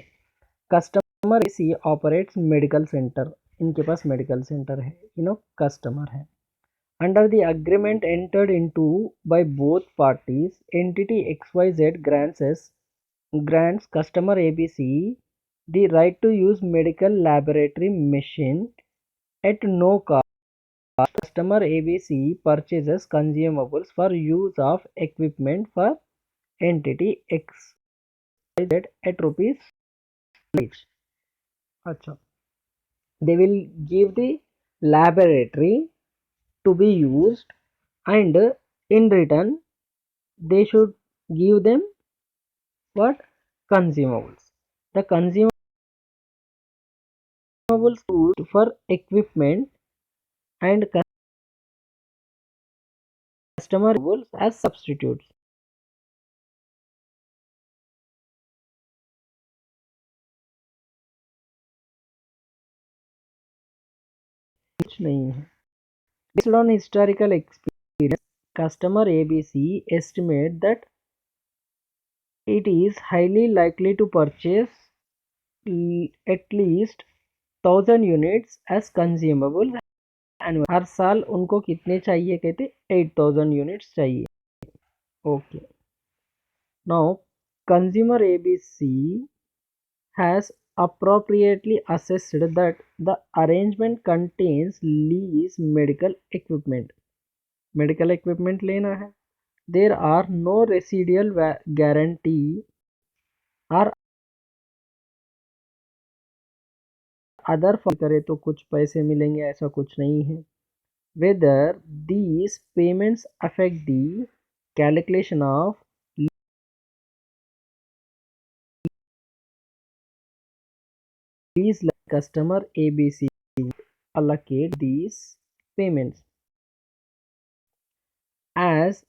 Customer AC operates medical center. इनके पास medical center है. Customer है. Under the agreement entered into by both parties, entity XYZ grants customer ABC the right to use medical laboratory machine at no cost. Customer ABC purchases consumables for use of equipment for entity XYZ at rupees each. अच्छा, they will give the laboratory to be used, and in return they should give them what? Consumables. The consumables used for equipment and customer as substitutes. कुछ नहीं है. Based on historical experience, customer ABC estimate that it is highly likely to purchase at least 1000 units as consumables annually. हर साल उनको कितने चाहिए? कहते 8000 units चाहिए. Okay. Now consumer ABC has appropriately assessed that the arrangement contains lease medical equipment. Medical equipment लेना है. There are no residual guarantee or other करे तो कुछ पैसे मिलेंगे, ऐसा कुछ नहीं है. Whether these payments affect the calculation of lease, customer ABC would allocate these payments as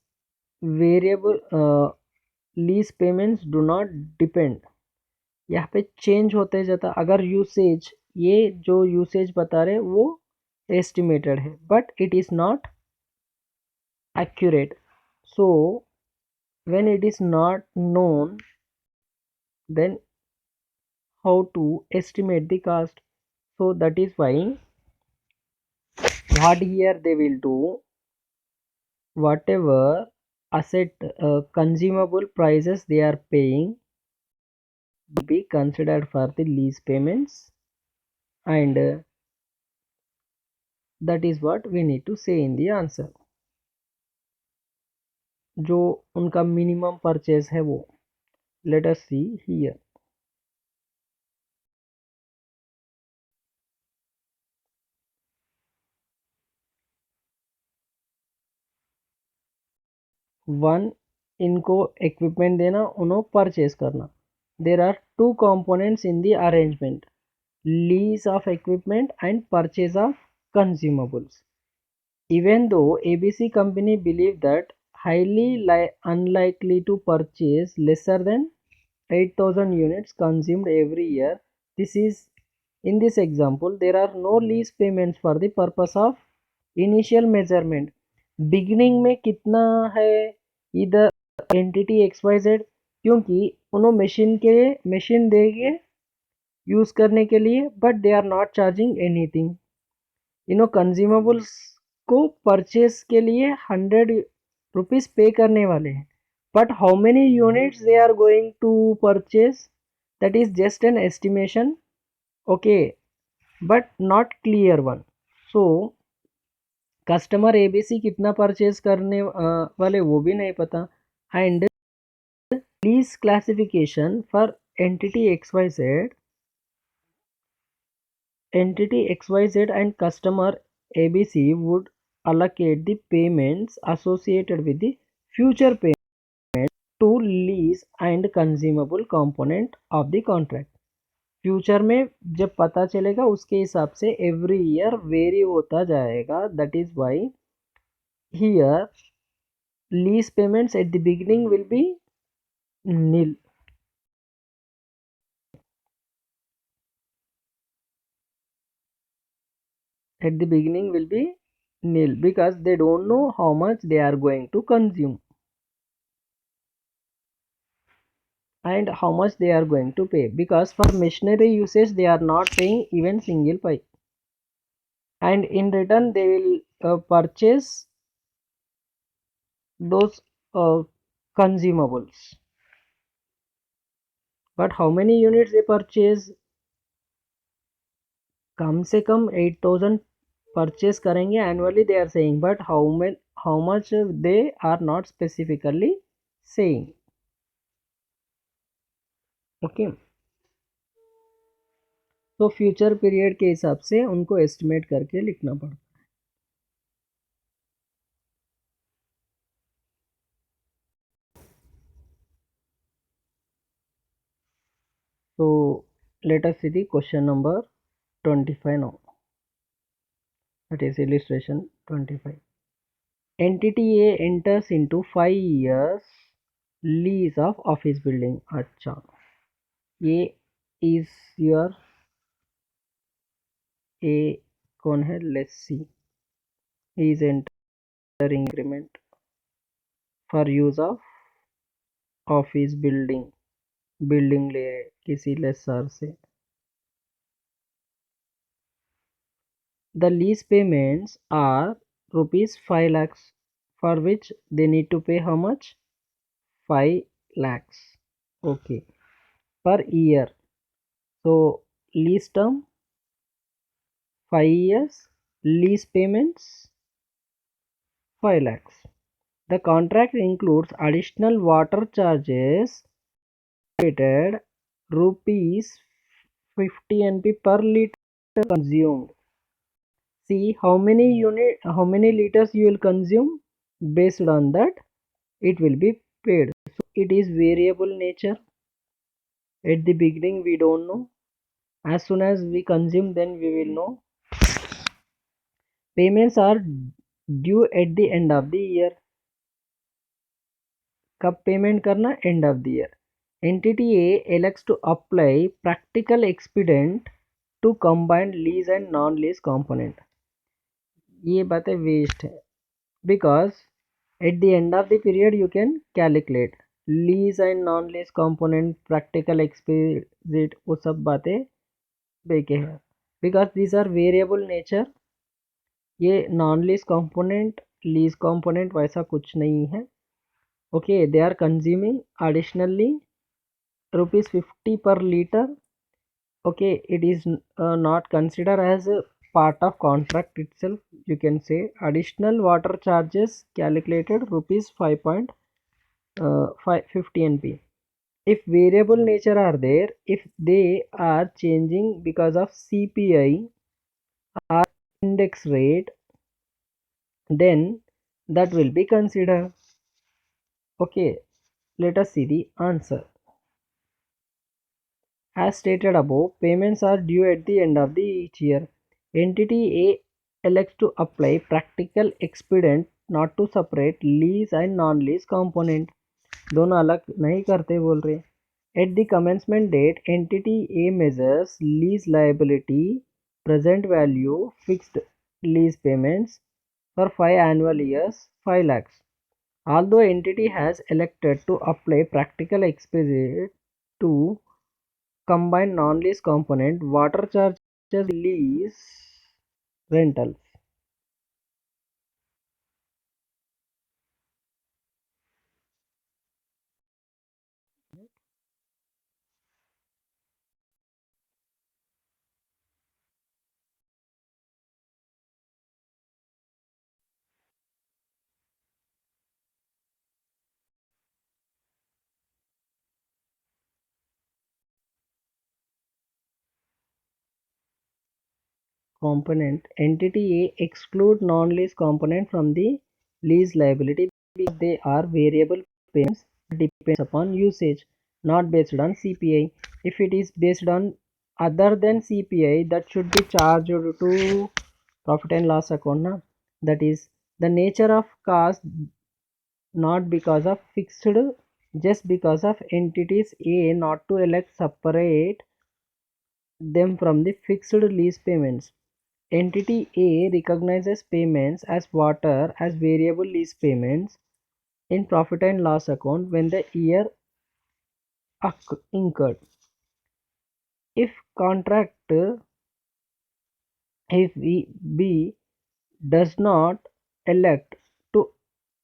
variable. Lease payments do not depend. यहाँ पे चेंज होते जाता. अगर यूसेज, ये जो यूसेज बता रहे वो एस्टिमेटेड है, but it is not accurate. So when it is not known, then how to estimate the cost? So that is why what here they will do, whatever asset consumable prices they are paying will be considered for the lease payments, and That is what we need to say in the answer. जो उनका minimum purchase है वो. Let us see here. One, इनको equipment देना, उन्हों purchase करना. There are two components in the arrangement: lease of equipment and purchase of consumables. Even though ABC company believe that highly unlikely to purchase lesser than 8,000 units consumed every year, this is in this example there are no lease payments for the purpose of initial measurement. Beginning में कितना है इधर entity XYZ, क्योंकि उन्होंने machine देंगे use करने के लिए, but they are not charging anything. Consumables को परचेस के लिए 100 रुपीज पे करने वाले हैं, but how many units they are going to purchase, that is just an estimation. Okay, but not clear one. So customer ABC कितना purchase करने वाले वो भी नहीं पता. And lease classification for entity XYZ and customer ABC would allocate the payments associated with the future payment to lease and consumable component of the contract. Future में जब पता चलेगा उसके हिसाब से एवरी ईयर वेरी होता जाएगा. That is why here lease payments at the beginning will be nil. At the beginning will be nil because they don't know how much they are going to consume and how much they are going to pay, because for machinery usage they are not paying even single pie, and in return they will purchase those consumables. But how many units they purchase? कम से कम 8,000 purchase करेंगे annually they are saying, but how much they are not specifically saying. Okay, तो future period के हिसाब से उनको estimate करके लिखना पड़ता है. So let us see the question number 25 now. That is illustration 25. Entity A enters into 5 years lease of office building. अच्छा, ये is your A कौन है? Let's see. He is entering agreement for use of office building. Building ले किसी laser से. The lease payments are rupees 5 lakhs, for which they need to pay how much? 5 lakhs. Okay, per year. So lease term 5 years, lease payments 5 lakhs. The contract includes additional water charges rated rupees 50 NP per liter consumed. See how many liters you will consume, based on that it will be paid. So it is variable nature. At the beginning we don't know, as soon as we consume then we will know. Payments are due at the end of the year. कब payment करना? And of the year. Entity A elects to apply practical expedient to combine lease and non lease component. ये बातें waste है, because at the end of the period you can calculate lease and non lease component, practical expedient, वो सब बातें बेके है, because these are variable nature. ये non lease component, lease component वैसा कुछ नहीं है. Okay, they are consuming additionally rupees 50 per liter. Okay, it is not considered as part of contract itself, you can say additional water charges calculated rupees 5.50 NP. If variable nature are there, if they are changing because of CPI or index rate, then that will be considered. Okay, let us see the answer. As stated above, payments are due at the end of the each year. Entity A elects to apply practical expedient not to separate lease and non-lease component. दोनों अलग नहीं करते बोल रहे. At the commencement date, entity A measures lease liability, present value, fixed lease payments for 5 annual years, 5 lakhs. Although entity has elected to apply practical expedient to combine non-lease component, water charges, lease rentals. Component, entity A exclude non-lease component from the lease liability because they are variable payments that depends upon usage, not based on CPI. If it is based on other than CPI, that should be charged to profit and loss account. Na? That is the nature of cost, not because of fixed, just because of entities A not to elect separate them from the fixed lease payments. Entity A recognizes payments as water as variable lease payments in profit and loss account when the year incurred. If contract if B does not elect to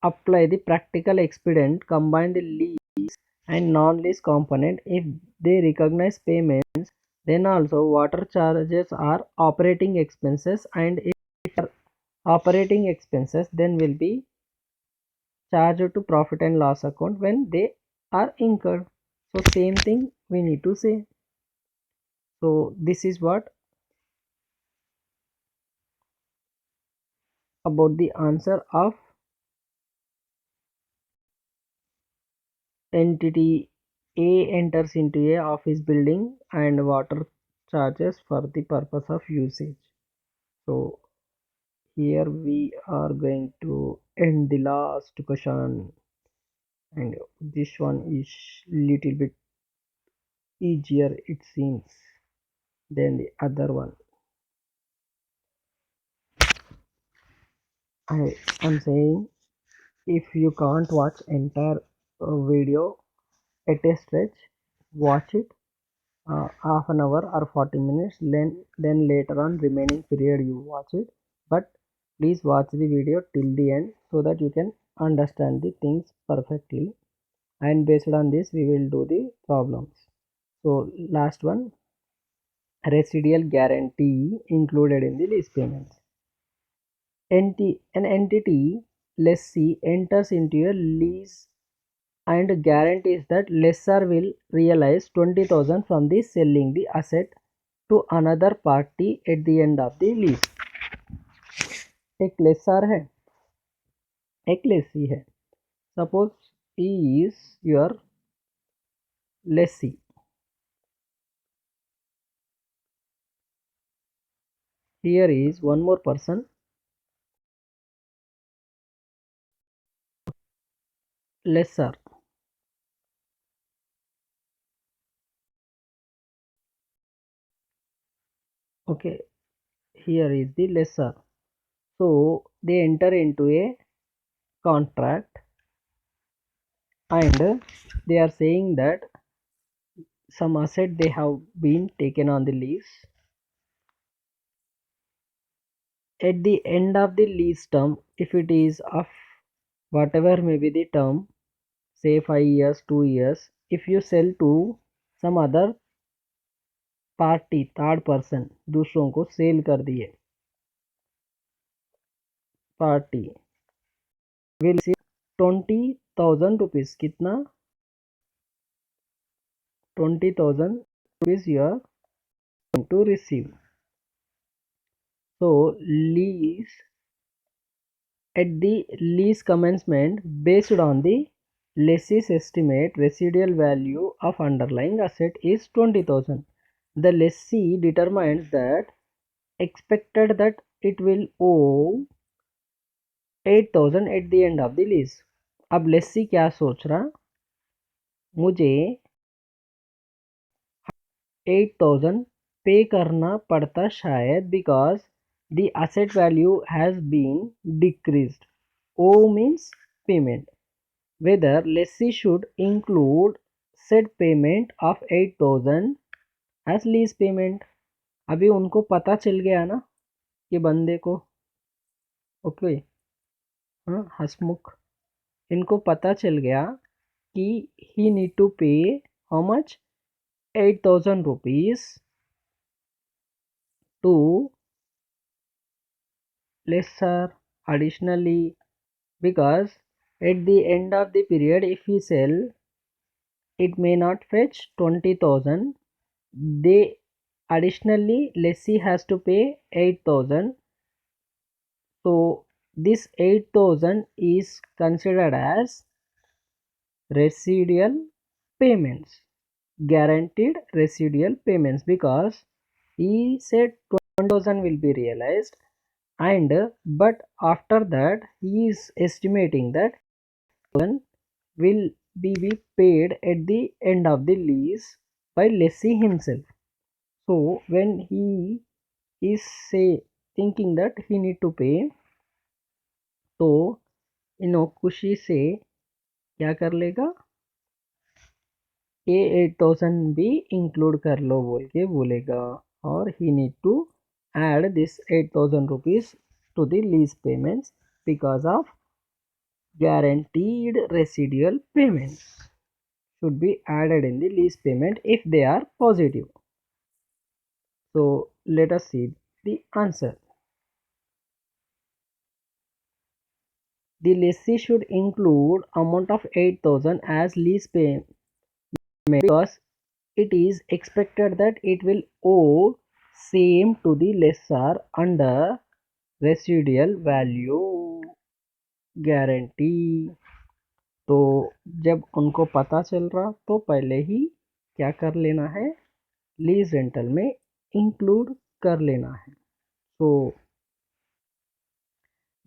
apply the practical expedient, combine the lease and non-lease component, if they recognize payments, then also water charges are operating expenses, and if operating expenses, then will be charged to profit and loss account when they are incurred. So same thing we need to say. So this is what about the answer of entity A enters into a office building and water charges for the purpose of usage. So here we are going to end the last question, and this one is little bit easier it seems than the other one. I am saying, if you can't watch entire video at a stretch, watch it half an hour or 40 minutes, then later on remaining period you watch it, but please watch the video till the end so that you can understand the things perfectly, and based on this we will do the problems. So last one, residual guarantee included in the lease payments. An entity lessee enters into a lease and guarantees that lessor will realize 20,000 from the selling the asset to another party at the end of the lease. एक laser है, एक लेसी है. Suppose he is your lessee. Here is one more person, lessor. Okay, here is the lessor. So they enter into a contract and they are saying that some asset they have been taken on the lease. At the end of the lease term, if it is of whatever may be the term, say 5 years, 2 years, if you sell to some other party third person दूसरों को cell कर दिए, party will receive 20,000 rupees. कितना? 20,000 rupees you are going to receive. So lease, at the lease commencement, based on the lessee's estimate, residual value of underlying asset is 20,000. The lessee determines that expected that it will owe 8,000 at the end of the lease. अब लेसी क्या सोच रहा, मुझे 8,000 पे करना पड़ता शायद, because the asset value has been decreased. O means payment. Whether lessee should include said payment of 8,000 as lease payment. अभी उनको पता चल गया ना कि बंदे को, ओके, हाँ, हसमुख, इनको पता चल गया कि ही नीड टू पे how much, 8,000 rupees to lesser additionally, because at the end of the period if he sell it may not fetch 20,000, they additionally lessee has to pay 8,000. So this 8,000 is considered as residual payments, guaranteed residual payments, because he said 20,000 will be realized, and but after that he is estimating that one will be paid at the end of the lease by lessee himself. So when he is say thinking that he need to pay, तो इनो खुशी से क्या कर लेगा, ये 8,000 भी include कर लो बोल के बोलेगा, और ही need to add this 8,000 rupees to the lease payments because of guaranteed residual payments should be added in the lease payment if they are positive. So let us see the answer. The lessee should include amount of 8,000 as lease payment because it is expected that it will owe same to the lessor under residual value guarantee. तो जब उनको पता चल रहा तो पहले ही क्या कर लेना है, लीज रेंटल में इंक्लूड कर लेना है. So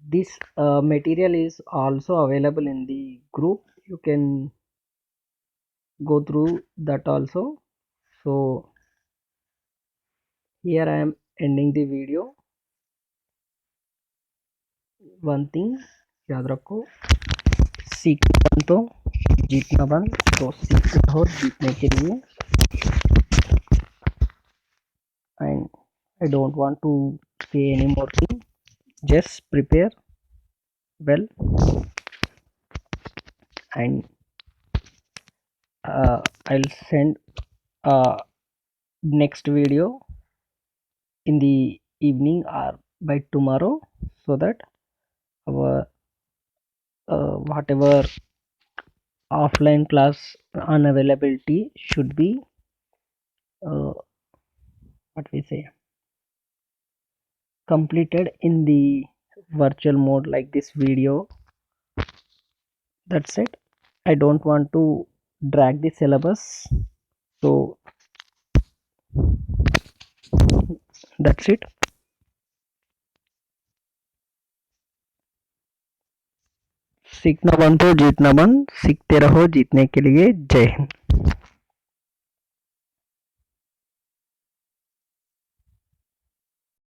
this material is also available in the group, you can go through that also. So here I am ending the video. One thing याद रखो, सीखना बन तो जीतना बन, तो सीखना हो जीतने के लिए. And I don't want to say any more thing, just prepare well, and I'll send next video in the evening or by tomorrow, so that our whatever offline class unavailability should be what we say, completed in the virtual mode like this video. That's it. I don't want to drag the syllabus, so that's it. सीखना बंद तो जीतना बंद, सीखते रहो जीतने के लिए. जय हिंद.